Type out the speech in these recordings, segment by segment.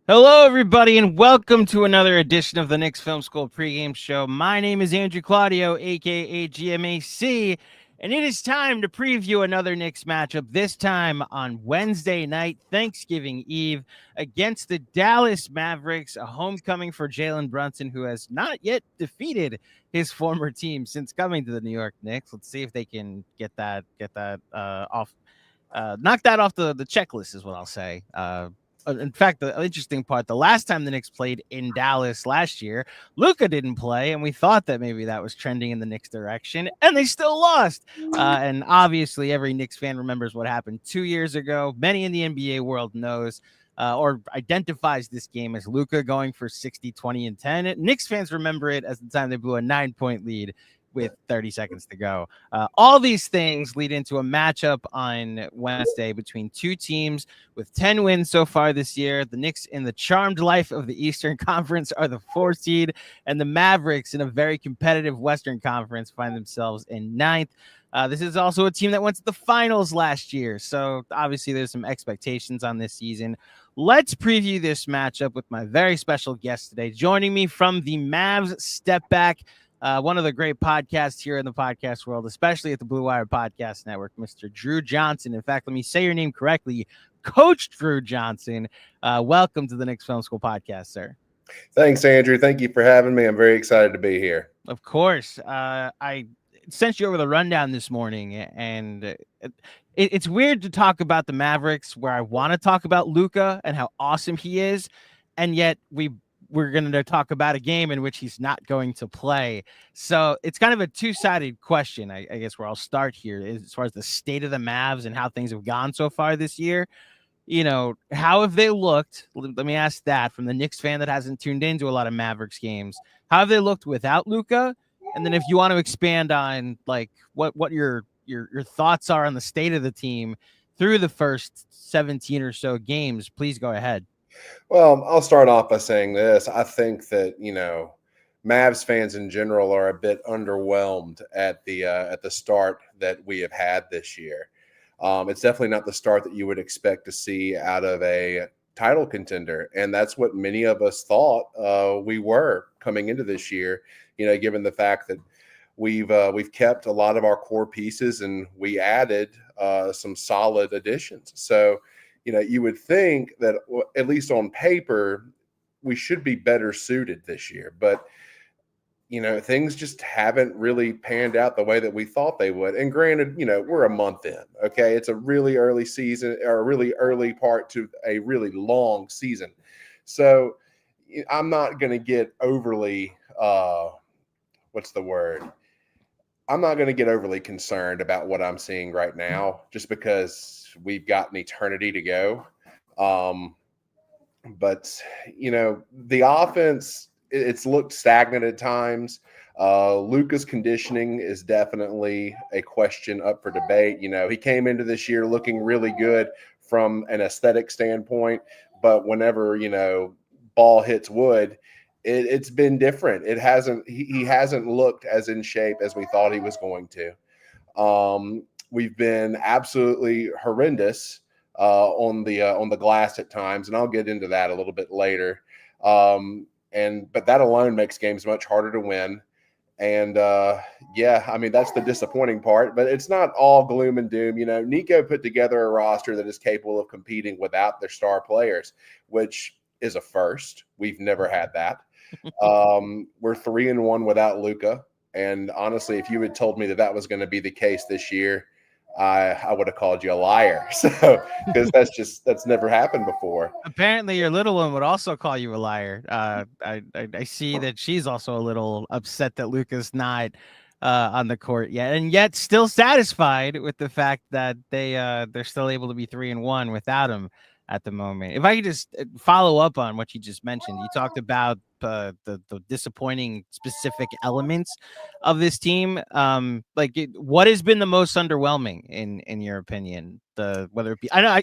Hello, everybody, and welcome to another edition of the Knicks Film School Pregame Show. My name is Andrew Claudio, a.k.a. GMAC, and it is time to preview another Knicks matchup, this time on Wednesday night, Thanksgiving Eve, against the Dallas Mavericks, a homecoming for Jalen Brunson, who has not yet defeated his former team since coming to the New York Knicks. Let's see if they can get that off, knock that off the checklist, is what I'll say. In fact, the interesting part, the last time the Knicks played in Dallas last year, Luka didn't play, and we thought that maybe that was trending in the Knicks direction, and they still lost. And obviously, every Knicks fan remembers what happened 2 years ago. Many in the NBA world knows or identifies this game as Luka going for 60, 20, and 10. Knicks fans remember it as the time they blew a 9-point lead with 30 seconds to go. All these things lead into a matchup on Wednesday between two teams with 10 wins so far this year. The Knicks, in the charmed life of the Eastern Conference, are the 4th seed, and the Mavericks, in a very competitive Western Conference, find themselves in 9th. This is also a team that went to the finals last year, so obviously there's some expectations on this season. Let's preview this matchup with my very special guest today. Joining me from the Mavs Step Back, one of the great podcasts here in the podcast world, especially at the Blue Wire Podcast Network, Mr. Drew Johnson. In fact, let me say your name correctly, Coach Drew Johnson. Welcome to the Knicks Film School Podcast, sir. Thanks, Andrew. Thank you for having me. I'm very excited to be here. Of course. I sent you over the rundown this morning, and it's weird to talk about the Mavericks where I want to talk about Luka and how awesome he is, and yet we're going to talk about a game in which he's not going to play. So it's kind of a two-sided question, I guess, where I'll start here as far as the state of the Mavs and how things have gone so far this year. You know, how have they looked? Let me ask that from the Knicks fan that hasn't tuned into a lot of Mavericks games. How have they looked without Luka? And then if you want to expand on like what your thoughts are on the state of the team through the first 17 or so games, please go ahead. Well, I'll start off by saying this. I think that, Mavs fans in general are a bit underwhelmed at the start that we have had this year. It's definitely not the start that you would expect to see out of a title contender. And that's what many of us thought we were coming into this year, given the fact that we've kept a lot of our core pieces and we added some solid additions. So, you would think that at least on paper, we should be better suited this year. But, things just haven't really panned out the way that we thought they would. And granted, we're a month in, okay? It's a really early season or a really early part to a really long season. So I'm not going to get overly, I'm not going to get overly concerned about what I'm seeing right now, just because we've got an eternity to go. But, the offense, it's looked stagnant at times. Luka's conditioning is definitely a question up for debate. He came into this year looking really good from an aesthetic standpoint, but whenever, ball hits wood, it's been different. He hasn't looked as in shape as we thought he was going to. We've been absolutely horrendous on the glass at times, and I'll get into that a little bit later. But that alone makes games much harder to win. And that's the disappointing part. But it's not all gloom and doom. Nico put together a roster that is capable of competing without their star players, which is a first. We've never had that. We're 3-1 without Luka. And honestly, if you had told me that was going to be the case this year, I would have called you a liar. So, because that's never happened before. Apparently your little one would also call you a liar. I see that she's also a little upset that Luka's not on the court yet, and yet still satisfied with the fact that they're still able to be 3-1 without him at the moment. If I could just follow up on what you just mentioned, you talked about the disappointing specific elements of this team. What has been the most underwhelming in your opinion? Whether it be, I'm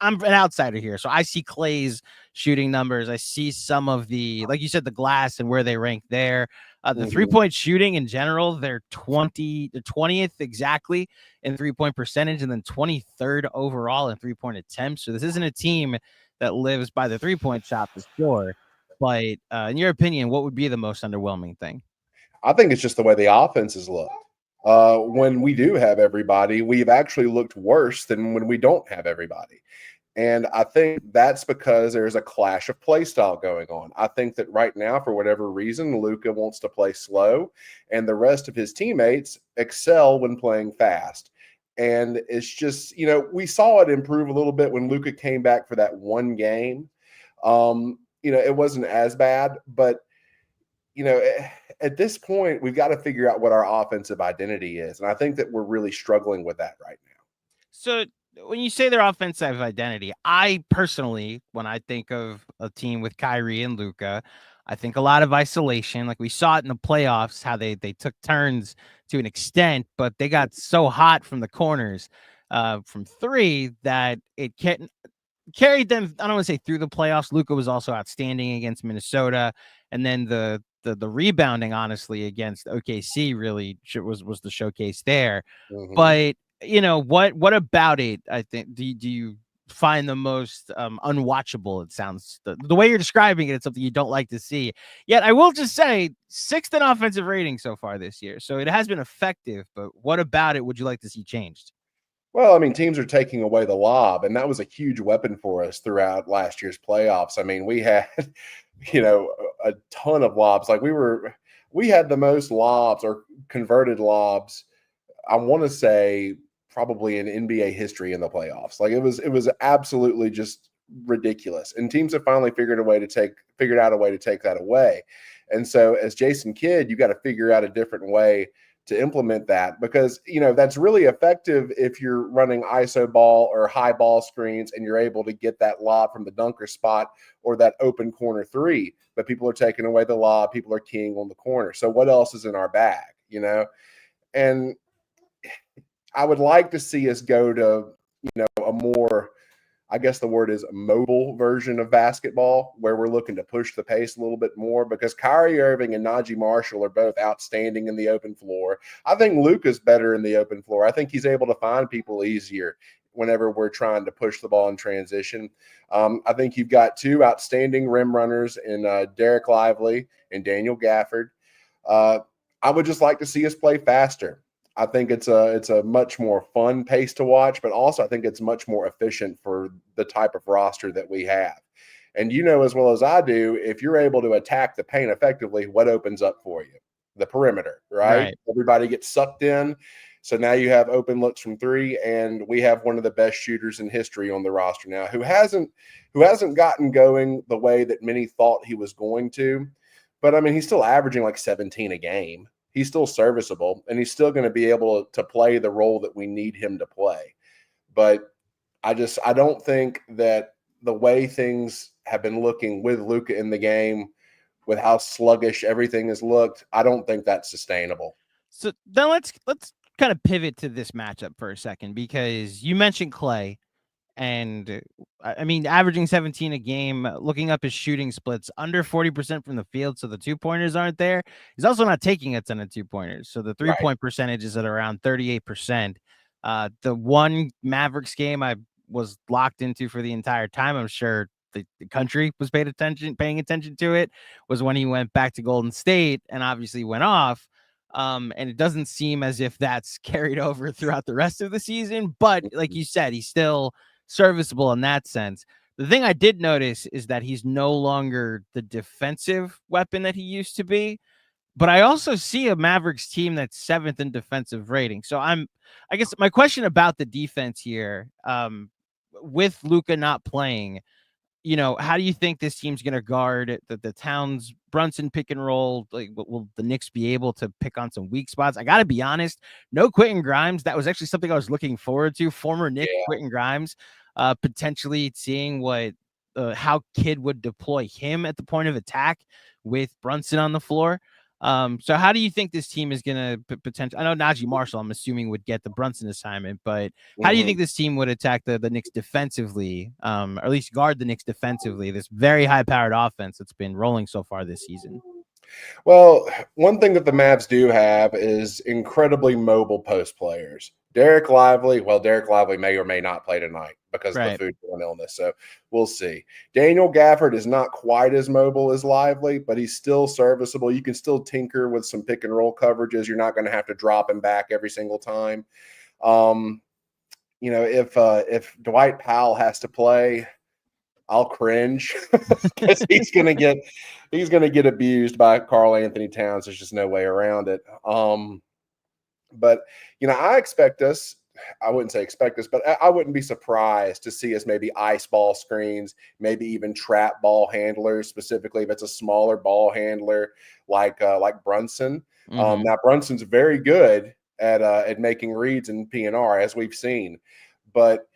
an outsider here, so I see Clay's shooting numbers. I see some of the, like you said, the glass and where they rank there. The 3-point shooting in general, they're 20th exactly in 3-point percentage, and then 23rd overall in 3-point attempts. So this isn't a team that lives by the 3-point shot for sure. But in your opinion, what would be the most underwhelming thing? I think it's just the way the offenses look. When we do have everybody, we've actually looked worse than when we don't have everybody. And I think that's because there's a clash of play style going on. I think that right now, for whatever reason, Luka wants to play slow, and the rest of his teammates excel when playing fast. And it's just, we saw it improve a little bit when Luka came back for that one game. It wasn't as bad, but at this point, we've got to figure out what our offensive identity is. And I think that we're really struggling with that right now. So when you say their offensive identity, I personally, when I think of a team with Kyrie and Luka, I think a lot of isolation. Like we saw it in the playoffs, how they took turns to an extent, but they got so hot from the corners from three that it carried them. I don't want to say through the playoffs. Luka was also outstanding against Minnesota, and then the rebounding, honestly, against OKC really was the showcase there. But what about it? I think do you find the most unwatchable? It sounds the way you're describing it, it's something you don't like to see. Yet I will just say 6th in offensive rating so far this year, so it has been effective. But what about it would you like to see changed? Well, I mean, teams are taking away the lob, and that was a huge weapon for us throughout last year's playoffs. I mean, we had, a ton of lobs. Like we had the most lobs or converted lobs, I want to say, probably in NBA history in the playoffs. Like it was absolutely just ridiculous. And teams have finally figured out a way to take that away. And so as Jason Kidd, you got to figure out a different way to implement that, because that's really effective if you're running ISO ball or high ball screens and you're able to get that lob from the dunker spot or that open corner three. But people are taking away the lob, people are keying on the corner. So what else is in our bag? And I would like to see us go to a more, I guess the word is mobile version of basketball, where we're looking to push the pace a little bit more, because Kyrie Irving and Najee Marshall are both outstanding in the open floor. I think Luka's better in the open floor. I think he's able to find people easier whenever we're trying to push the ball in transition. I think you've got two outstanding rim runners in Derek Lively and Daniel Gafford. I would just like to see us play faster. I think it's a much more fun pace to watch, but also I think it's much more efficient for the type of roster that we have. And as well as I do, if you're able to attack the paint effectively, what opens up for you? The perimeter, right? Everybody gets sucked in. So now you have open looks from three, and we have one of the best shooters in history on the roster now, who hasn't gotten going the way that many thought he was going to. But I mean, he's still averaging like 17 a game. He's still serviceable, and he's still going to be able to play the role that we need him to play. But I don't think that the way things have been looking with Luka in the game, with how sluggish everything has looked, I don't think that's sustainable. So then let's kind of pivot to this matchup for a second, because you mentioned Clay. And I mean, averaging 17 a game, looking up his shooting splits, under 40% from the field. So the 2-pointers aren't there. He's also not taking a ton of 2-pointers. So the 3-point percentage is at around 38%. The one Mavericks game I was locked into for the entire time, I'm sure the country was paying attention to it, was when he went back to Golden State and obviously went off. And it doesn't seem as if that's carried over throughout the rest of the season. But like you said, he's still serviceable in that sense. The thing I did notice is that he's no longer the defensive weapon that he used to be. But I also see a Mavericks team that's 7th in defensive rating. So I guess my question about the defense here, with Luka not playing, how do you think this team's going to guard the Towns Brunson pick and roll? Like, will the Knicks be able to pick on some weak spots? I got to be honest, no Quentin Grimes. That was actually something I was looking forward to. Former Knick Quentin Grimes, potentially seeing how Kidd would deploy him at the point of attack with Brunson on the floor. So how do you think this team is going to potentially? I know Najee Marshall, I'm assuming, would get the Brunson assignment, but how do you think this team would attack the Knicks defensively, or at least guard the Knicks defensively? This very high-powered offense that's been rolling so far this season. Well, one thing that the Mavs do have is incredibly mobile post players. Derek Lively may or may not play tonight because of the Right. foodborne illness. So we'll see. Daniel Gafford is not quite as mobile as Lively, but he's still serviceable. You can still tinker with some pick and roll coverages. You're not going to have to drop him back every single time. If Dwight Powell has to play, I'll cringe because he's gonna get abused by Karl Anthony Towns. There's just no way around it. But I wouldn't say expect us, but I wouldn't be surprised to see us maybe ice ball screens, maybe even trap ball handlers, specifically if it's a smaller ball handler like Brunson. Mm-hmm. Now Brunson's very good at making reads in PNR, as we've seen, but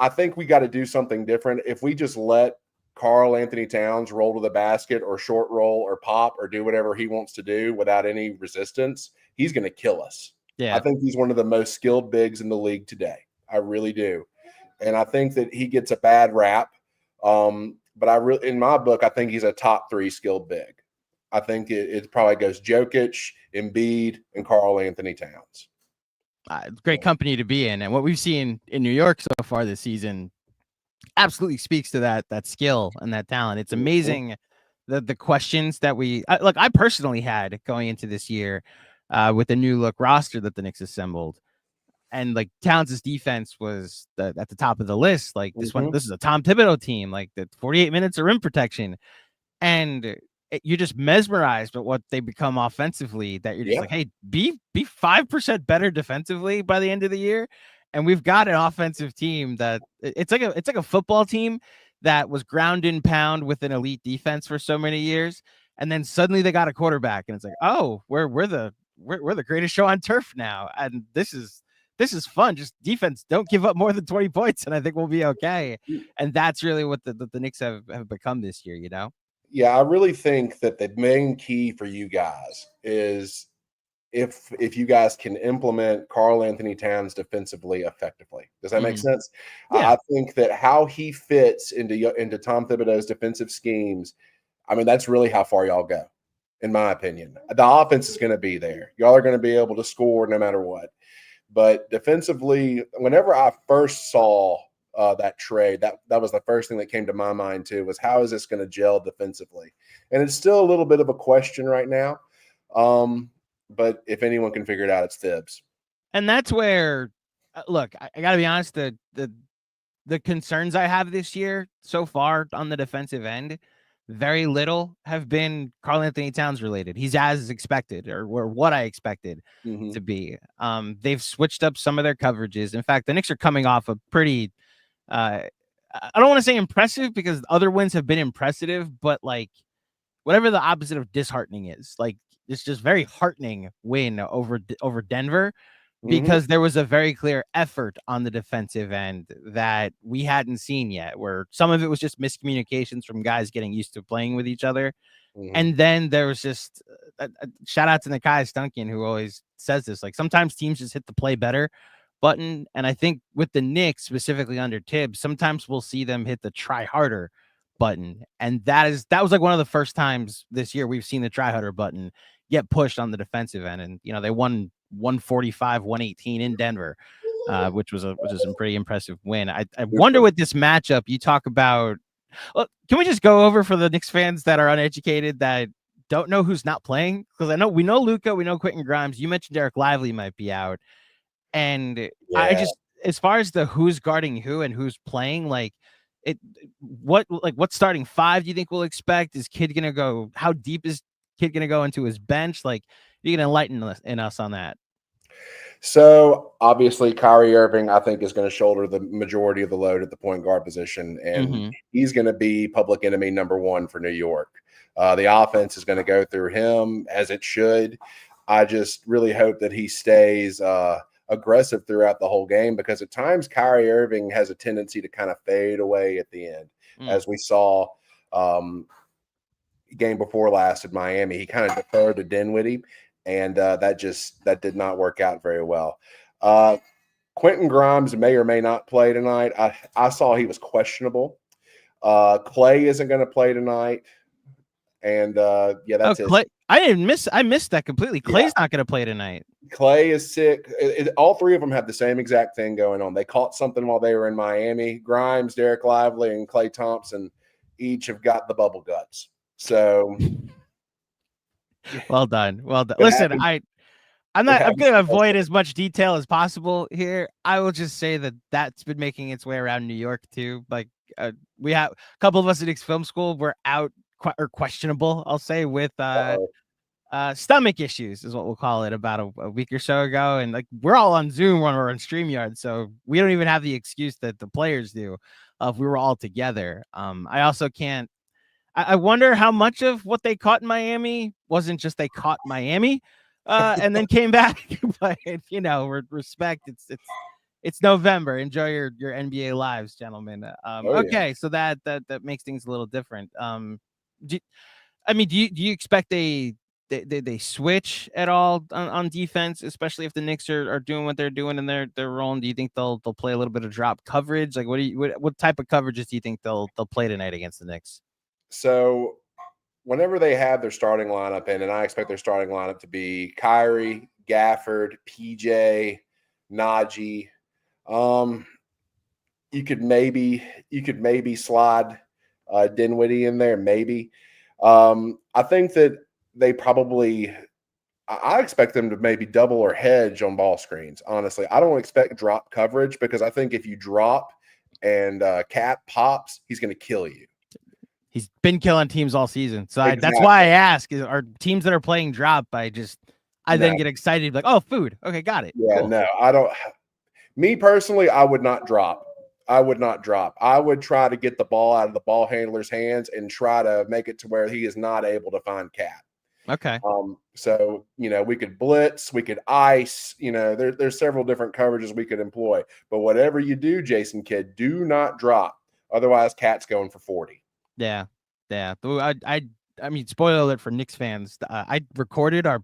I think we got to do something different. If we just let Karl Anthony Towns roll to the basket or short roll or pop or do whatever he wants to do without any resistance, he's going to kill us. Yeah. I think he's one of the most skilled bigs in the league today. I really do. And I think that he gets a bad rap. But in my book, I think he's a top 3 skilled big. I think it probably goes Jokic, Embiid, and Karl Anthony Towns. Great company to be in, and what we've seen in New York so far this season absolutely speaks to that skill and that talent. It's amazing the questions that I personally had going into this year with the new look roster that the Knicks assembled, and like Towns' defense was at the top of the list. Like this is a Tom Thibodeau team, like the 48 minutes of rim protection, and you're just mesmerized at what they become offensively, that you're just like, hey, be 5% better defensively by the end of the year. And we've got an offensive team that it's like a football team that was ground and pound with an elite defense for so many years. And then suddenly they got a quarterback and it's like, oh, we're the greatest show on turf now. And this is fun. Just defense, don't give up more than 20 points. And I think we'll be okay. And that's really what the Knicks have become this year, Yeah, I really think that the main key for you guys is if you guys can implement Karl Anthony Towns defensively effectively. Does that make sense? Yeah. I think that how he fits into Tom Thibodeau's defensive schemes, I mean, that's really how far y'all go, in my opinion. The offense is going to be there. Y'all are going to be able to score no matter what. But defensively, whenever I first saw that trade, that was the first thing that came to my mind too, was how is this going to gel defensively? And it's still a little bit of a question right now. But if anyone can figure it out, it's Thibs. And that's where, look, I got to be honest, the concerns I have this year so far on the defensive end, very little have been Karl Anthony Towns related. He's as expected, or what I expected to be. They've switched up some of their coverages. In fact, the Knicks are coming off a pretty, I don't want to say impressive because other wins have been impressive, but like whatever the opposite of disheartening is, like it's just very heartening win over Denver, because there was a very clear effort on the defensive end that we hadn't seen yet, where some of it was just miscommunications from guys getting used to playing with each other. And then there was just a shout out to Nakai Stunkin, who always says this, like sometimes teams just hit the play better button. And I think with the Knicks, specifically under Tibbs, sometimes we'll see them hit the try harder button. And that was like one of the first times this year we've seen the try harder button get pushed on the defensive end. And, they won 145-118 in Denver, which was a pretty impressive win. I wonder with this matchup, you talk about, well, can we just go over for the Knicks fans that are uneducated, that don't know who's not playing? Because we know Luka, we know Quentin Grimes. You mentioned Derek Lively might be out. And I just, as far as the who's guarding who and who's playing, what starting 5 do you think we'll expect? Is Kid going to go, how deep is Kid going to go into his bench? Like, you're going to enlighten us on that. So obviously Kyrie Irving, I think, is going to shoulder the majority of the load at the point guard position, and he's going to be public enemy number 1 for New York. The offense is going to go through him, as it should. I just really hope that he stays aggressive throughout the whole game, because at times Kyrie Irving has a tendency to kind of fade away at the end, as we saw game before last in Miami. He kind of deferred to Dinwiddie, and that did not work out very well. Quentin Grimes may or may not play tonight. I saw he was questionable. Clay isn't going to play tonight. And yeah, that's it. Clay, I missed that completely. Clay's not going to play tonight. Clay is sick. All three of them have the same exact thing going on. They caught something while they were in Miami. Grimes, Derek Lively, and Klay Thompson each have got the bubble guts. So, well done. Listen, I'm going to avoid as much detail as possible here. I will just say that's been making its way around New York too. Like we have a couple of us at Knicks Film School were out or questionable, I'll say, with stomach issues is what we'll call it, about a week or so ago. And like, we're all on Zoom when we're on StreamYard, so we don't even have the excuse that the players do if we were all together. I also can't. I wonder how much of what they caught in Miami wasn't just they caught Miami and then came back. But respect. It's November. Enjoy your NBA lives, gentlemen. Okay, so that makes things a little different. Do you expect they switch at all on defense, especially if the Knicks are doing what they're doing in their role? Do you think they'll play a little bit of drop coverage? Like, what type of coverages do you think they'll play tonight against the Knicks? So whenever they have their starting lineup in, and I expect their starting lineup to be Kyrie, Gafford, PJ, Najee. You could maybe slide Dinwiddie in there, maybe. I think that I expect them to maybe double or hedge on ball screens. Honestly, I don't expect drop coverage, because I think if you drop and Cat pops, he's going to kill you. He's been killing teams all season. So that's why I ask, are teams that are playing drop, then get excited, like, oh, food. Okay, got it. Yeah, cool. No, I don't. Me personally, I would not drop. I would try to get the ball out of the ball handler's hands and try to make it to where he is not able to find Cat. Okay. So, we could blitz, we could ice, there's several different coverages we could employ. But whatever you do, Jason Kidd, do not drop. Otherwise, Cat's going for 40. Yeah. I mean, spoiler alert for Knicks fans. I recorded our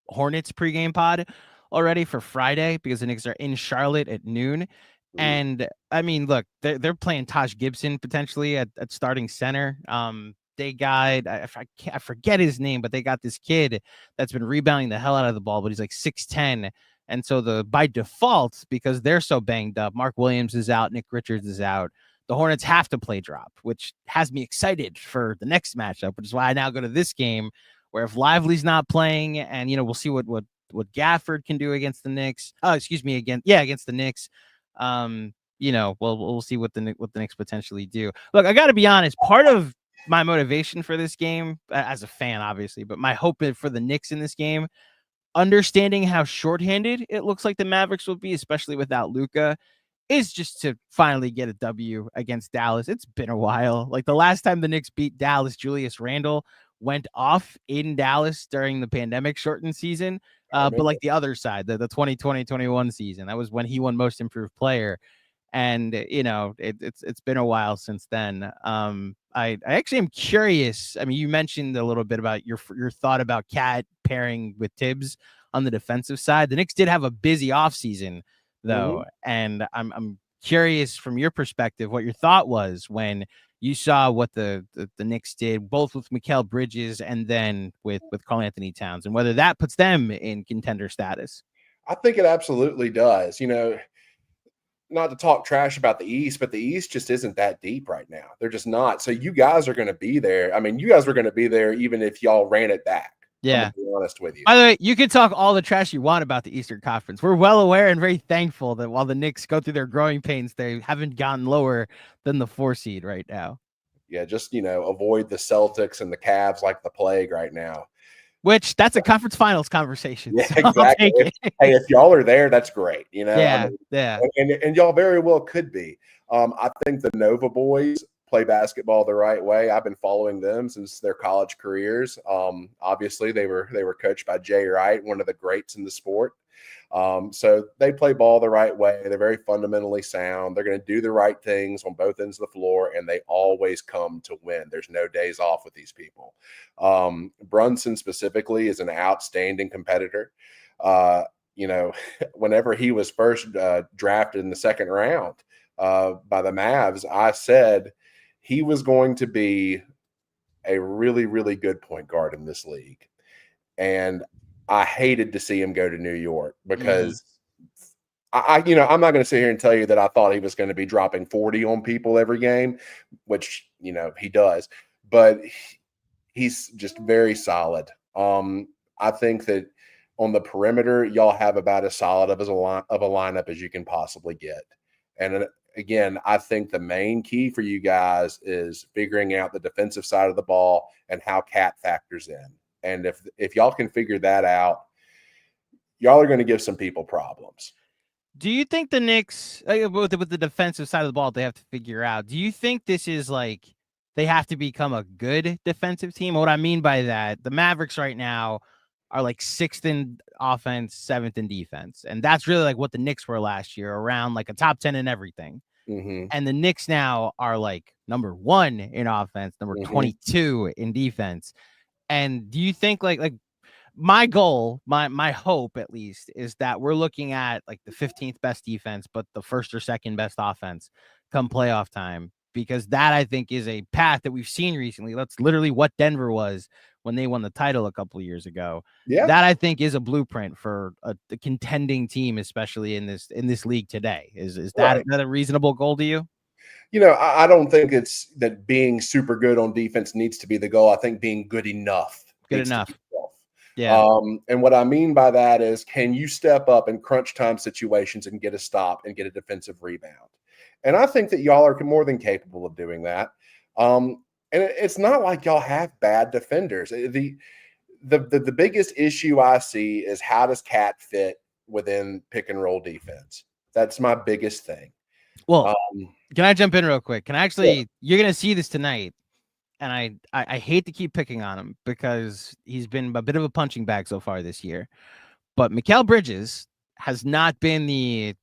Hornets pregame pod already for Friday, because the Knicks are in Charlotte at noon. And I mean, look, they're playing Taj Gibson potentially at starting center. They got, I forget his name, but they got this kid that's been rebounding the hell out of the ball, but he's like 6'10". And so by default, because they're so banged up, Mark Williams is out, Nick Richards is out, the Hornets have to play drop, which has me excited for the next matchup, which is why I now go to this game, where if Lively's not playing, and we'll see what Gafford can do against the Knicks. Against the Knicks. We'll see what the Knicks potentially do. Look, I got to be honest. Part of my motivation for this game, as a fan, obviously, but my hope for the Knicks in this game, understanding how shorthanded it looks like the Mavericks will be, especially without Luka, is just to finally get a W against Dallas. It's been a while. Like, the last time the Knicks beat Dallas, Julius Randle went off in Dallas during the pandemic shortened season. But like the other side, the 2020-21 season, that was when he won Most Improved Player. And, it's been a while since then. I actually am curious. I mean, you mentioned a little bit about your thought about Cat pairing with Tibbs on the defensive side. The Knicks did have a busy offseason, though. And I'm curious from your perspective what your thought was when you saw what the Knicks did, both with Mikal Bridges and then with Karl-Anthony Towns, and whether that puts them in contender status. I think it absolutely does. Not to talk trash about the East, but the East just isn't that deep right now. They're just not. So you guys are going to be there. I mean, you guys were going to be there even if y'all ran it back. Yeah. I'm gonna be honest with you. By the way, you can talk all the trash you want about the Eastern Conference. We're well aware and very thankful that while the Knicks go through their growing pains, they haven't gotten lower than the 4 seed right now. Yeah, just, avoid the Celtics and the Cavs like the plague right now. Which, that's a conference finals conversation. Yeah, so exactly. If y'all are there, that's great. Yeah. And y'all very well could be. I think the Nova boys play basketball the right way. I've been following them since their college careers. Obviously, they were coached by Jay Wright, one of the greats in the sport. So they play ball the right way. They're very fundamentally sound. They're going to do the right things on both ends of the floor, and they always come to win. There's no days off with these people. Brunson specifically is an outstanding competitor. Whenever he was first drafted in the second round by the Mavs, I said he was going to be a really, really good point guard in this league. And I hated to see him go to New York because I'm not going to sit here and tell you that I thought he was going to be dropping 40 on people every game, which, he does, but he's just very solid. I think that on the perimeter, y'all have about as solid of a lineup as you can possibly get. And again, I think the main key for you guys is figuring out the defensive side of the ball and how Cat factors in. And if y'all can figure that out, y'all are going to give some people problems. Do you think the Knicks, with the defensive side of the ball, they have to figure out? Do you think this is like they have to become a good defensive team? What I mean by that, the Mavericks right now are like 6th in offense, 7th in defense, and that's really like what the Knicks were last year, around like a top 10 in everything. And the Knicks now are like number 1 in offense, number 22 in defense. And do you think like my goal, my hope at least, is that we're looking at like the 15th best defense, but the 1st or 2nd best offense come playoff time, because that I think is a path that we've seen recently. That's literally what Denver was when they won the title a couple of years ago. Yeah, that I think is a blueprint for a contending team, especially in this league today. Is that, right. that a reasonable goal to you? I don't think it's that being super good on defense needs to be the goal. I think being good enough. Good enough. Yeah. And what I mean by that is, can you step up in crunch time situations and get a stop and get a defensive rebound? And I think that y'all are more than capable of doing that. And it's not like y'all have bad defenders. The biggest issue I see is, how does Cat fit within pick and roll defense? That's my biggest thing. Well, can I jump in real quick? Can I actually, yeah. You're going to see this tonight. And I hate to keep picking on him because he's been a bit of a punching bag so far this year. But Mikal Bridges has not been the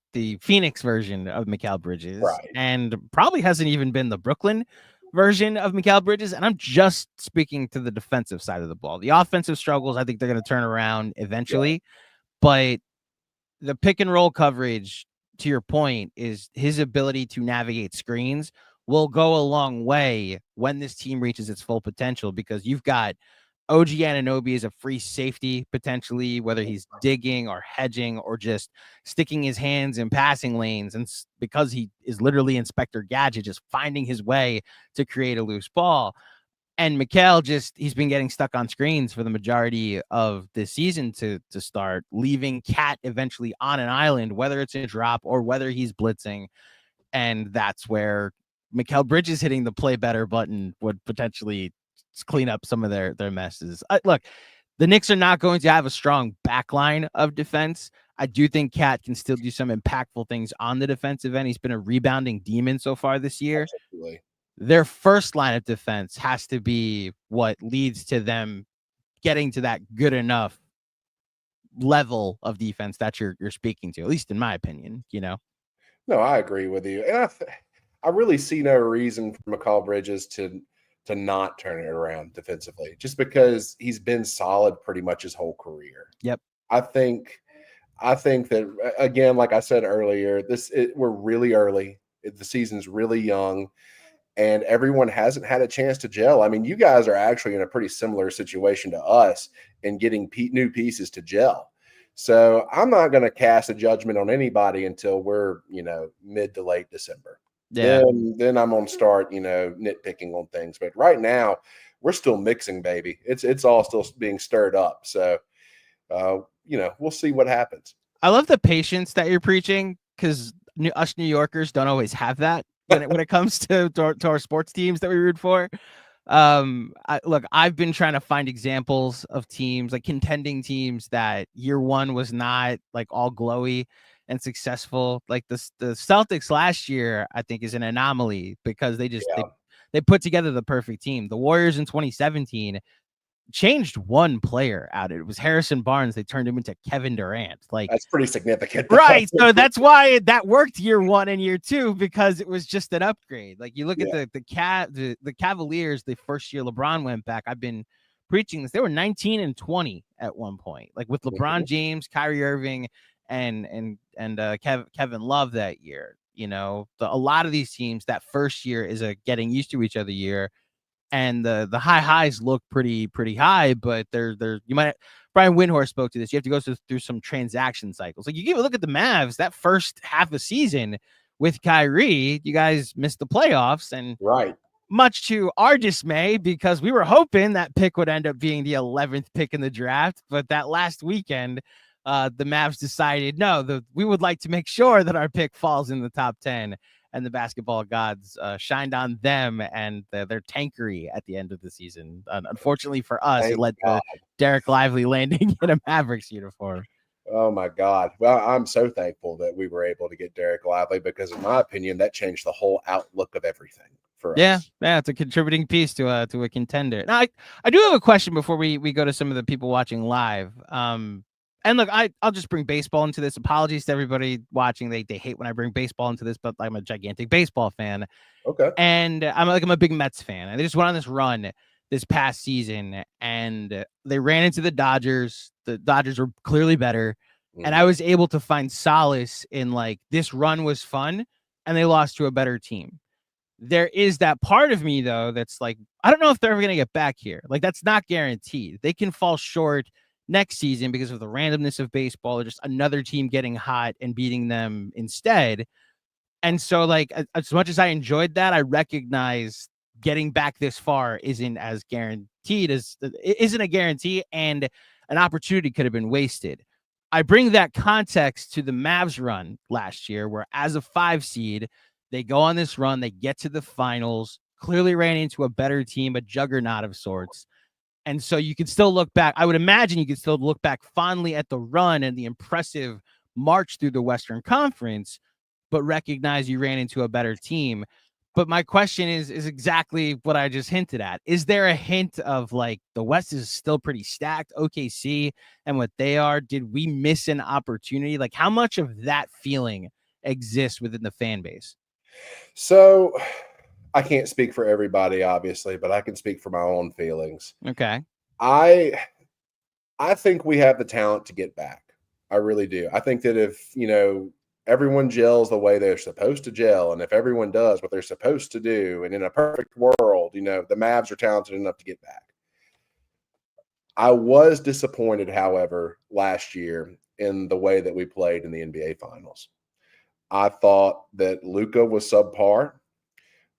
Phoenix version of Mikal Bridges, right, and probably hasn't even been the Brooklyn version of Mikal Bridges. And I'm just speaking to the defensive side of the ball. The offensive struggles, I think they're going to turn around eventually. Yeah. But the pick and roll coverage, to your point, is his ability to navigate screens will go a long way when this team reaches its full potential, because you've got OG Anunoby as a free safety, potentially, whether he's digging or hedging or just sticking his hands in passing lanes. And because he is literally Inspector Gadget, just finding his way to create a loose ball. And Mikal, he's been getting stuck on screens for the majority of this season to start, leaving Cat eventually on an island, whether it's a drop or whether he's blitzing. And that's where Mikal Bridges hitting the play better button would potentially clean up some of their messes. Look, the Knicks are not going to have a strong backline of defense. I do think Cat can still do some impactful things on the defensive end. He's been a rebounding demon so far this year. Absolutely. Their first line of defense has to be what leads to them getting to that good enough level of defense that you're speaking to, at least in my opinion, No, I agree with you. And I really see no reason for Mikal Bridges to not turn it around defensively, just because he's been solid pretty much his whole career. Yep. I think that, again, like I said earlier, we're really early. The season's really young, and everyone hasn't had a chance to gel. I mean, you guys are actually in a pretty similar situation to us in getting new pieces to gel. So I'm not going to cast a judgment on anybody until we're, mid to late December. Yeah. Then I'm going to start, nitpicking on things. But right now, we're still mixing, baby. It's all still being stirred up. So, we'll see what happens. I love the patience that you're preaching, because us New Yorkers don't always have that when it comes to our sports teams that we root for. I've been trying to find examples of teams, like contending teams, that year one was not like all glowy and successful. Like the Celtics last year, I think, is an anomaly, because they put together the perfect team. The Warriors in 2017 changed one player out. It was Harrison Barnes. They turned him into Kevin Durant. Like, that's pretty significant, right? So that's why that worked year one and year two, because it was just an upgrade. Like, you look at the Cavaliers, the first year LeBron went back. I've been preaching this. They were 19-20 at one point, like with LeBron James, Kyrie Irving, and Kevin Love that year. A lot of these teams, that first year is a getting used to each other year. and the high highs look pretty high, but they're you might Brian Windhorst spoke to this. You have to go through some transaction cycles. Like you give a look at the Mavs, that first half of season with Kyrie, you guys missed the playoffs, and right. Much to our dismay, because we were hoping that pick would end up being the 11th pick in the draft. But that last weekend, the Mavs decided, no, we would like to make sure that our pick falls in the top 10. And the basketball gods shined on them and their tankery at the end of the season. Unfortunately for us, Thank it led God. to Derek Lively landing in a Mavericks uniform. Oh, my God. Well, I'm so thankful that we were able to get Derek Lively because, in my opinion, that changed the whole outlook of everything. Yeah, it's a contributing piece to a contender. Now, I do have a question before we go to some of the people watching live. And look, I'll just bring baseball into this. Apologies to everybody watching. They hate when I bring baseball into this, but I'm a gigantic baseball fan. Okay. And I'm a big Mets fan. And they just went on this run this past season, and they ran into the Dodgers. The Dodgers were clearly better. And I was able to find solace in, like, this run was fun, and they lost to a better team. There is that part of me, though, that's like, I don't know if they're ever going to get back here. Like, that's not guaranteed. They can fall short next season because of the randomness of baseball, or just another team getting hot and beating them instead. And so, like, as much as I enjoyed that, I recognize getting back this far isn't as guaranteed as it isn't a guarantee, and an opportunity could have been wasted. I bring that context to the Mavs run last year, where as a 5 seed, they go on this run, they get to the finals, clearly ran into a better team, a juggernaut of sorts. And so you can still look back. I would imagine you could still look back fondly at the run and the impressive march through the Western Conference, but recognize you ran into a better team. But my question is exactly what I just hinted at. Is there a hint of, like, the West is still pretty stacked, OKC and what they are? Did we miss an opportunity? Like, how much of that feeling exists within the fan base? So I can't speak for everybody, obviously, but I can speak for my own feelings. Okay. I think we have the talent to get back. I really do. I think that if, everyone gels the way they're supposed to gel, and if everyone does what they're supposed to do, and in a perfect world, the Mavs are talented enough to get back. I was disappointed, however, last year in the way that we played in the NBA Finals. I thought that Luka was subpar.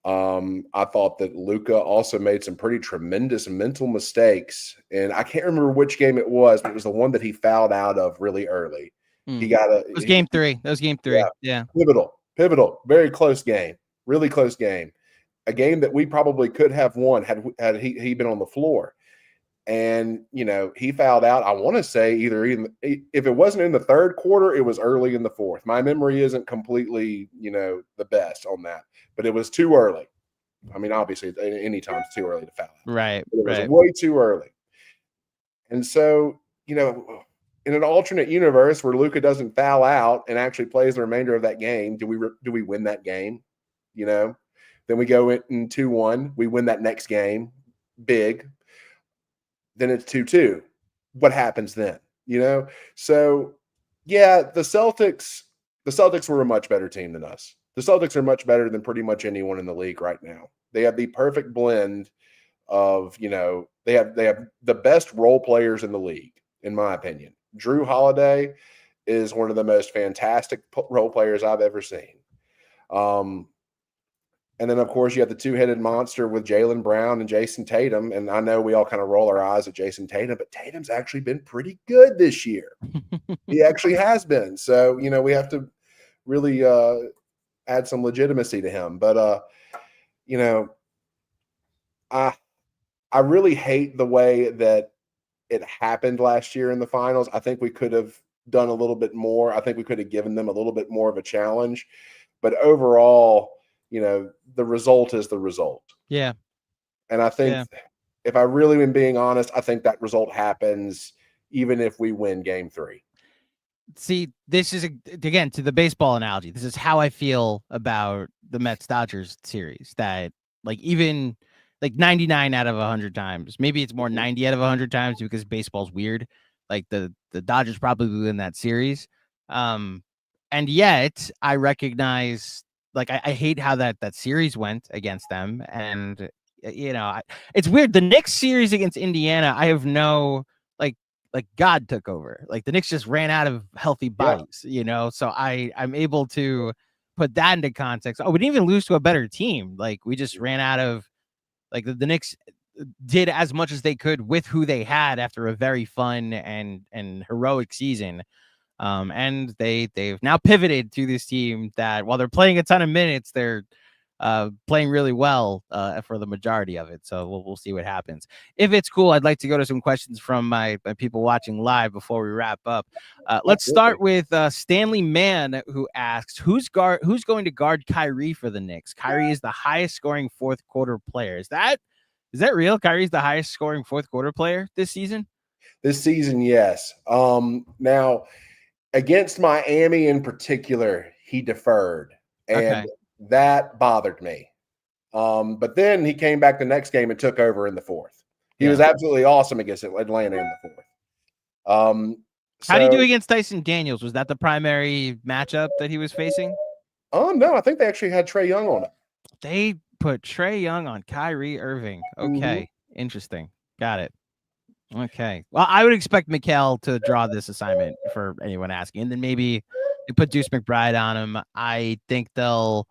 I thought that Luka also made some pretty tremendous mental mistakes, and I can't remember which game it was, but it was the one that he fouled out of really early. He got It was game 3. That was game 3. Yeah. Pivotal, very close game, really close game. A game that we probably could have won had he been on the floor. And, he fouled out, I want to say if it wasn't in the third quarter, it was early in the fourth. My memory isn't completely, the best on that, but it was too early. I mean, obviously, any time it's too early to foul out. Right. It was way too early. And so, in an alternate universe where Luka doesn't foul out and actually plays the remainder of that game, do we win that game? Then we go in 2-1. We win that next game, big. Then it's 2-2. What happens then? So yeah, the Celtics were a much better team than us. The Celtics are much better than pretty much anyone in the league right now. They have the perfect blend of, they have the best role players in the league, in my opinion. Drew Holiday is one of the most fantastic role players I've ever seen. And then, of course, you have the two-headed monster with Jaylen Brown and Jason Tatum. And I know we all kind of roll our eyes at Jason Tatum, but Tatum's actually been pretty good this year. He actually has been. So, we have to really add some legitimacy to him. But, I really hate the way that it happened last year in the finals. I think we could have done a little bit more. I think we could have given them a little bit more of a challenge. But overall, the result is the result. Yeah. And I think if I really am being honest, I think that result happens even if we win game 3. See, this is, again, to the baseball analogy, this is how I feel about the Mets-Dodgers series, that, like, even like 99 out of 100 times, maybe it's more 90 out of 100 times because baseball's weird. Like, the Dodgers probably win that series. And yet I recognize, like, I hate how that series went against them. And it's weird. The Knicks series against Indiana, I have no like God took over. Like the Knicks just ran out of healthy bodies, So I'm able to put that into context. Oh, we didn't even lose to a better team. Like we just ran out of like the Knicks did as much as they could with who they had after a very fun and heroic season. And they've now pivoted to this team that while they're playing a ton of minutes, they're playing really well for the majority of it. So we'll see what happens. If it's cool, I'd like to go to some questions from my people watching live before we wrap up. Let's start with Stanley Mann, who asks, who's going to guard Kyrie for the Knicks? Kyrie is the highest scoring fourth quarter player. Is that real? Kyrie's the highest scoring fourth quarter player this season? This season, yes. Now, against Miami in particular, he deferred. And that bothered me. But then he came back the next game and took over in the fourth. He was absolutely awesome against Atlanta in the fourth. How do you do against Tyson Daniels? Was that the primary matchup that he was facing? No, I think they actually had Trae Young on it. They put Trae Young on Kyrie Irving. Okay. Interesting. Got it. Okay. Well, I would expect Mikal to draw this assignment for anyone asking. And then maybe they put Deuce McBride on him. I think they'll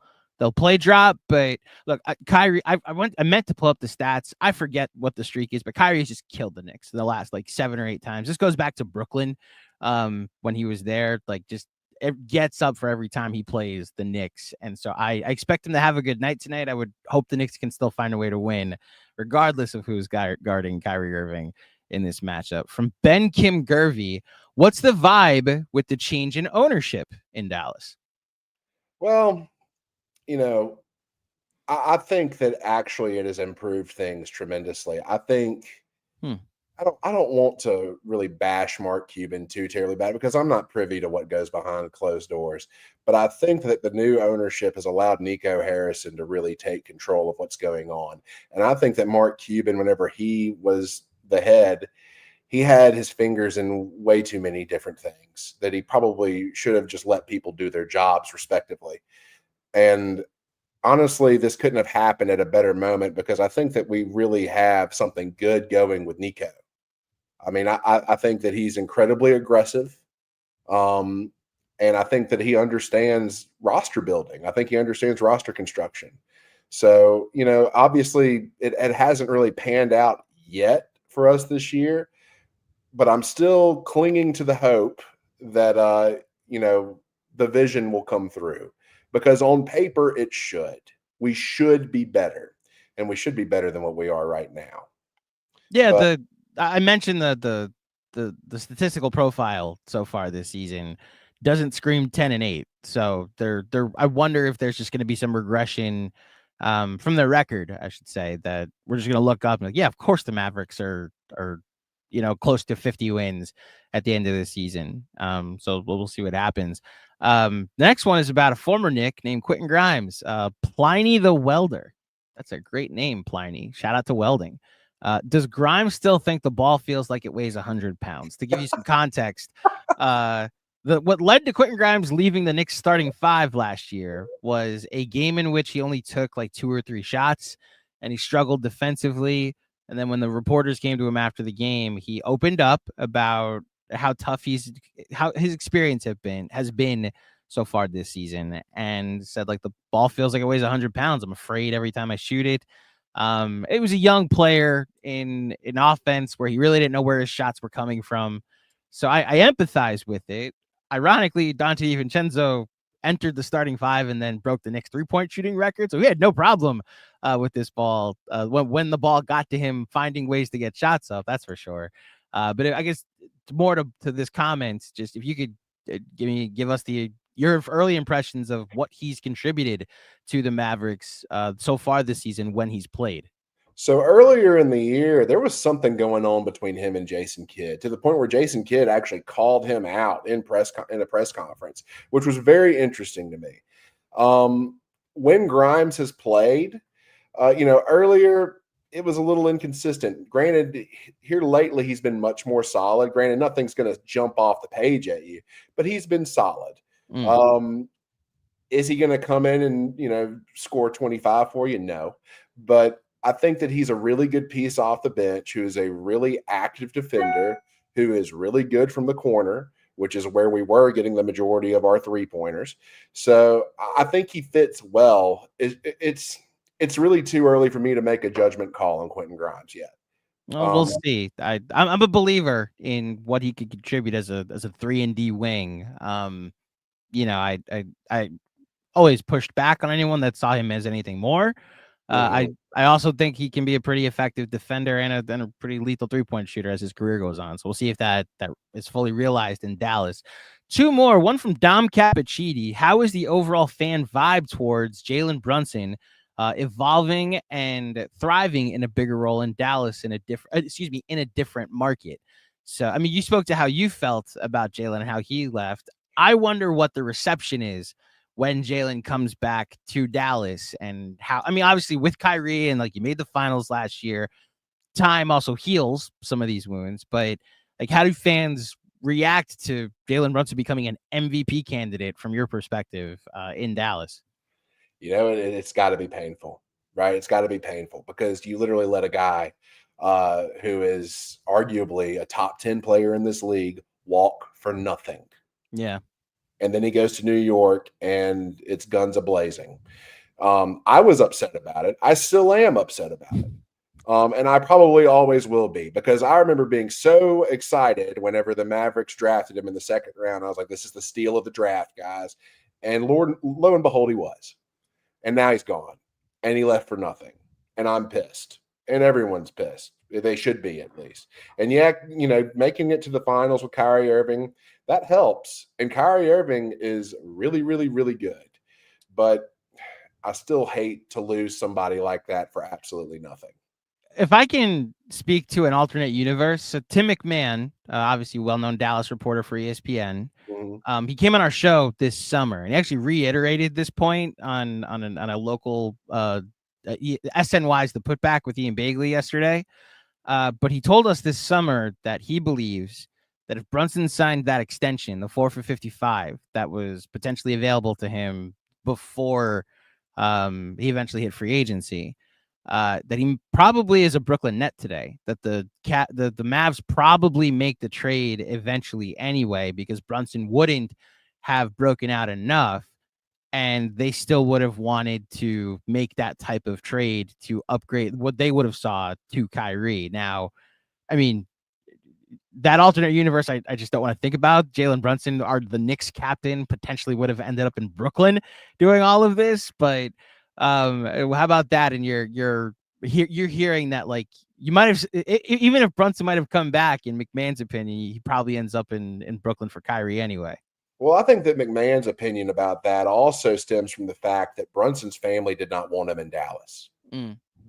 play drop, but look, Kyrie, I meant to pull up the stats. I forget what the streak is, but Kyrie's just killed the Knicks the last like 7 or 8 times. This goes back to Brooklyn when he was there. Like just it gets up for every time he plays the Knicks. And so I expect him to have a good night tonight. I would hope the Knicks can still find a way to win, regardless of who's guarding Kyrie Irving in this matchup. From Ben Kim Gervey, what's the vibe with the change in ownership in Dallas? Well, I think that actually it has improved things tremendously. I think I don't want to really bash Mark Cuban too terribly bad because I'm not privy to what goes behind closed doors. But I think that the new ownership has allowed Nico Harrison to really take control of what's going on. And I think that Mark Cuban, whenever he was the head, he had his fingers in way too many different things that he probably should have just let people do their jobs respectively. And honestly, this couldn't have happened at a better moment because I think that we really have something good going with Nico. I mean, I think that he's incredibly aggressive. And I think that he understands roster building. I think he understands roster construction. So, obviously it hasn't really panned out yet for us this year, but I'm still clinging to the hope that, the vision will come through. Because on paper, it should. We should be better, and we should be better than what we are right now. Yeah, I mentioned the statistical profile so far this season doesn't scream 10-8. So I wonder if there's just going to be some regression from their record, I should say, that we're just going to look up and like, yeah, of course the Mavericks are close to 50 wins at the end of the season. So we'll see what happens. The next one is about a former Knick named Quentin Grimes, Pliny the Welder. That's a great name, Pliny. Shout out to welding. Does Grimes still think the ball feels like it weighs 100 pounds? To give you some context, what led to Quentin Grimes leaving the Knicks starting 5 last year was a game in which he only took like 2 or 3 shots and he struggled defensively. And then when the reporters came to him after the game, he opened up about how tough how his experience has been so far this season, and said like the ball feels like it weighs 100 pounds. I'm afraid every time I shoot it. It was a young player in offense where he really didn't know where his shots were coming from. So I empathize with it. Ironically, Dante DiVincenzo entered the starting 5 and then broke the Knicks 3-point shooting record. So he had no problem with this ball when the ball got to him, finding ways to get shots up. That's for sure. But I guess more to this comment, just if you could give us your early impressions of what he's contributed to the Mavericks so far this season when he's played. So earlier in the year, there was something going on between him and Jason Kidd to the point where Jason Kidd actually called him out in a press conference, which was very interesting to me. When Grimes has played, earlier it was a little inconsistent. Granted, here lately he's been much more solid. Granted, nothing's going to jump off the page at you, but he's been solid. Is he going to come in and, score 25 for you? No. But I think that he's a really good piece off the bench who is a really active defender, who is really good from the corner, which is where we were getting the majority of our three-pointers. So I think he fits well. It's really too early for me to make a judgment call on Quentin Grimes yet. Well, we'll see. I'm a believer in what he could contribute as a 3-and-D wing. I always pushed back on anyone that saw him as anything more. I also think he can be a pretty effective defender and a pretty lethal 3-point shooter as his career goes on. So we'll see if that is fully realized in Dallas. Two more, one from Dom Cappuccini. How is the overall fan vibe towards Jalen Brunson evolving and thriving in a bigger role in Dallas in a different market? So, I mean, you spoke to how you felt about Jalen and how he left. I wonder what the reception is when Jalen comes back to Dallas and how, I mean, obviously with Kyrie and like you made the finals last year, time also heals some of these wounds, but like, how do fans react to Jalen Brunson becoming an MVP candidate from your perspective in Dallas? It's got to be painful, right? It's got to be painful because you literally let a guy who is arguably a top 10 player in this league walk for nothing. Yeah. And then he goes to New York and it's guns a-blazing. I was upset about it. I still am upset about it. And I probably always will be, because I remember being so excited whenever the Mavericks drafted him in the second round. I was like, this is the steal of the draft, guys. And lo and behold, he was. And now he's gone. And he left for nothing. And I'm pissed. And everyone's pissed. They should be, at least. And yeah, making it to the finals with Kyrie Irving, that helps. And Kyrie Irving is really, really, really good. But I still hate to lose somebody like that for absolutely nothing. If I can speak to an alternate universe, so Tim McMahon, obviously well-known Dallas reporter for ESPN, he came on our show this summer, and he actually reiterated this point on a local SNY's The Putback with Ian Bagley yesterday. But he told us this summer that he believes that if Brunson signed that extension, the 4 for $55, that was potentially available to him before he eventually hit free agency, that he probably is a Brooklyn Net today, that the Mavs probably make the trade eventually anyway, because Brunson wouldn't have broken out enough, and they still would have wanted to make that type of trade to upgrade what they would have saw to Kyrie. Now, I mean, that alternate universe, I just don't want to think about. Jalen Brunson, the Knicks captain, potentially would have ended up in Brooklyn doing all of this. But how about that? And you're hearing that, like, you might have, even if Brunson might have come back, in McMahon's opinion, he probably ends up in Brooklyn for Kyrie anyway. Well, I think that McMahon's opinion about that also stems from the fact that Brunson's family did not want him in Dallas.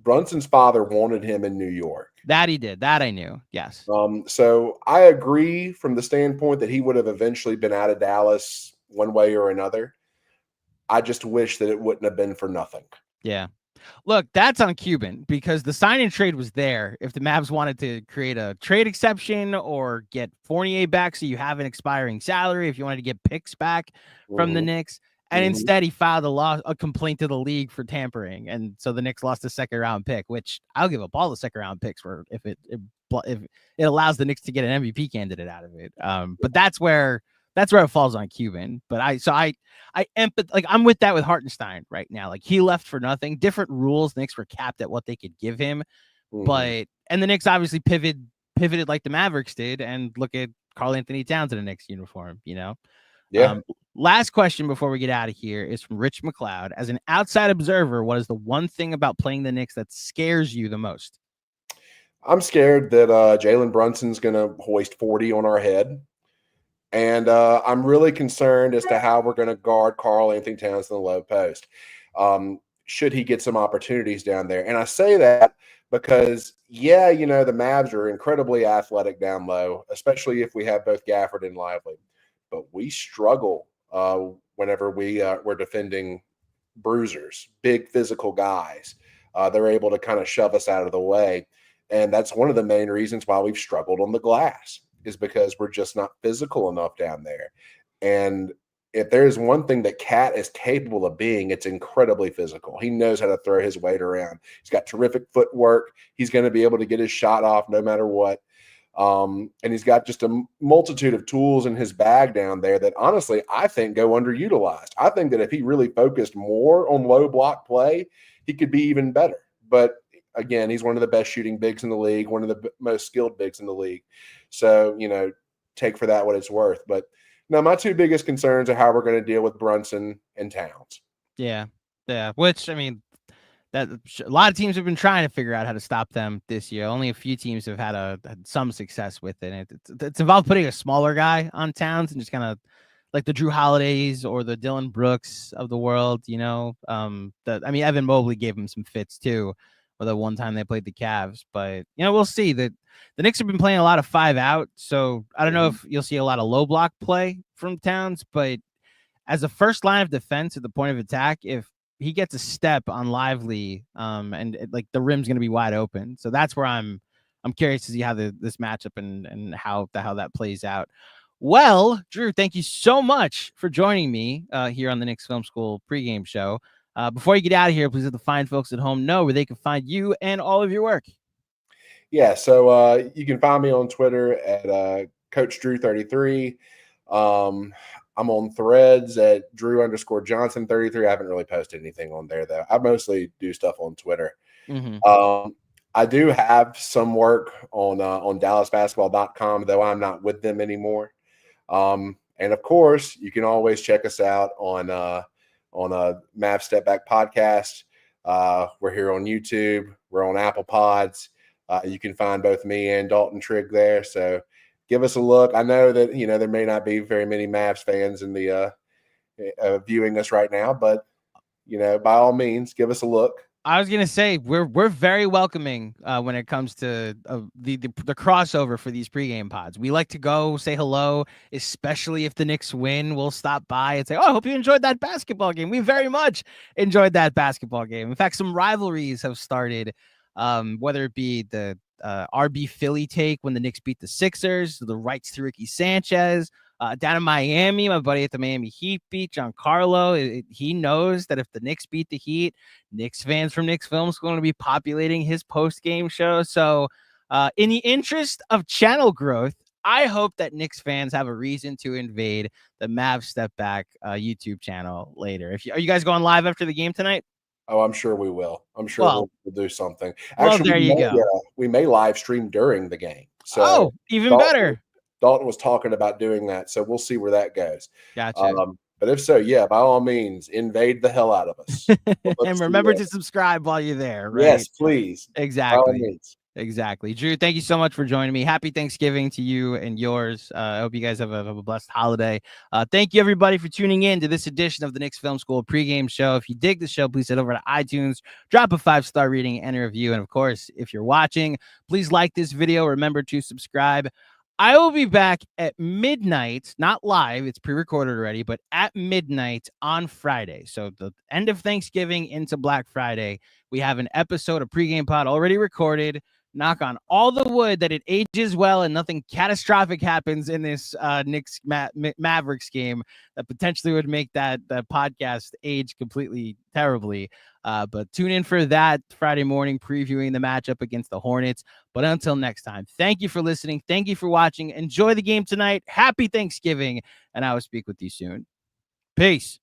Brunson's father wanted him in New York. That he did. That I knew. Yes. So I agree from the standpoint that he would have eventually been out of Dallas one way or another. I just wish that it wouldn't have been for nothing. Yeah. Look, that's on Cuban, because the sign and trade was there. If the Mavs wanted to create a trade exception or get Fournier back so you have an expiring salary, if you wanted to get picks back from the Knicks, and instead he filed a complaint to the league for tampering, and so the Knicks lost a second-round pick, which I'll give up all the second-round picks for if it allows the Knicks to get an MVP candidate out of it. But that's where it falls on Cuban. But I'm with that with Hartenstein right now. Like, he left for nothing. Different rules. Knicks were capped at what they could give him. And the Knicks obviously pivoted like the Mavericks did, and look at Karl Anthony Towns in a Knicks uniform, Yeah. Last question before we get out of here is from Rich McLeod. As an outside observer, what is the one thing about playing the Knicks that scares you the most? I'm scared that Jalen Brunson's going to hoist 40 on our head. And I'm really concerned as to how we're going to guard Karl Anthony Towns in the low post. Should he get some opportunities down there? And I say that because, the Mavs are incredibly athletic down low, especially if we have both Gafford and Lively. But we struggle whenever we're defending bruisers, big physical guys. They're able to kind of shove us out of the way. And that's one of the main reasons why we've struggled on the glass, is because we're just not physical enough down there. And if there's one thing that Cat is capable of being, it's incredibly physical. He knows how to throw his weight around. He's got terrific footwork. He's going to be able to get his shot off no matter what. And he's got just a multitude of tools in his bag down there that honestly, I think go underutilized. I think that if he really focused more on low block play, he could be even better. But again, he's one of the best shooting bigs in the league, one of the most skilled bigs in the league. So, take for that what it's worth. But now, my two biggest concerns are how we're going to deal with Brunson and Towns. Yeah. Which, I mean, that a lot of teams have been trying to figure out how to stop them this year. Only a few teams have had some success with it. It's involved putting a smaller guy on Towns and just kind of like the Drew Holidays or the Dylan Brooks of the world. Evan Mobley gave him some fits too, for the one time they played the Cavs. But we'll see. That the Knicks have been playing a lot of 5 out, so I don't know if you'll see a lot of low block play from Towns. But as a first line of defense at the point of attack, if he gets a step on Lively, like the rim's going to be wide open. So that's where I'm curious to see how this matchup and how that plays out. Well, Drew, thank you so much for joining me here on the Knicks Film School pregame show. Before you get out of here, please let the fine folks at home know where they can find you and all of your work. Yeah, so you can find me on Twitter at Coach Drew 33. I'm on Threads at Drew_Johnson 33. I haven't really posted anything on there though. I mostly do stuff on Twitter. I do have some work on DallasBasketball.com, though I'm not with them anymore. And of course, you can always check us out on Mavs Step Back Podcast. We're here on YouTube. We're on Apple Pods. You can find both me and Dalton Trigg there. So give us a look. I know that, there may not be very many Mavs fans in the viewing us right now, but, by all means, give us a look. I was gonna say we're very welcoming when it comes to the crossover for these pregame pods. We like to go say hello, especially if the Knicks win. We'll stop by and say, "Oh, I hope you enjoyed that basketball game." We very much enjoyed that basketball game. In fact, some rivalries have started, whether it be the RB Philly take when the Knicks beat the Sixers, the rights to Ricky Sanchez. Down in Miami, my buddy at the Miami Heat beat Giancarlo. He knows that if the Knicks beat the Heat, Knicks fans from Knicks Film School are going to be populating his post-game show. So in the interest of channel growth, I hope that Knicks fans have a reason to invade the Mavs Step Back YouTube channel later. Are you guys going live after the game tonight? Oh, I'm sure we will. I'm sure we'll do something. Actually, there you go. We may live stream during the game. So even better. Dalton was talking about doing that, so we'll see where that goes. Gotcha. But if so, yeah, by all means, invade the hell out of us. And remember to subscribe while you're there, right? Yes, please. Exactly. Drew, thank you so much for joining me. Happy Thanksgiving to you and yours. I hope you guys have a blessed holiday. Thank you, everybody, for tuning in to this edition of the Knicks Film School pregame show. If you dig the show, please head over to iTunes, drop a 5-star rating and a review. And, of course, if you're watching, please like this video. Remember to subscribe. I will be back at midnight, not live, it's pre-recorded already, but at midnight on Friday. So the end of Thanksgiving into Black Friday, we have an episode of Pregame Pod already recorded. Knock on all the wood that it ages well and nothing catastrophic happens in this Knicks Mavericks game that potentially would make that podcast age completely terribly. But tune in for that Friday morning, previewing the matchup against the Hornets. But until next time, thank you for listening. Thank you for watching. Enjoy the game tonight. Happy Thanksgiving. And I will speak with you soon. Peace.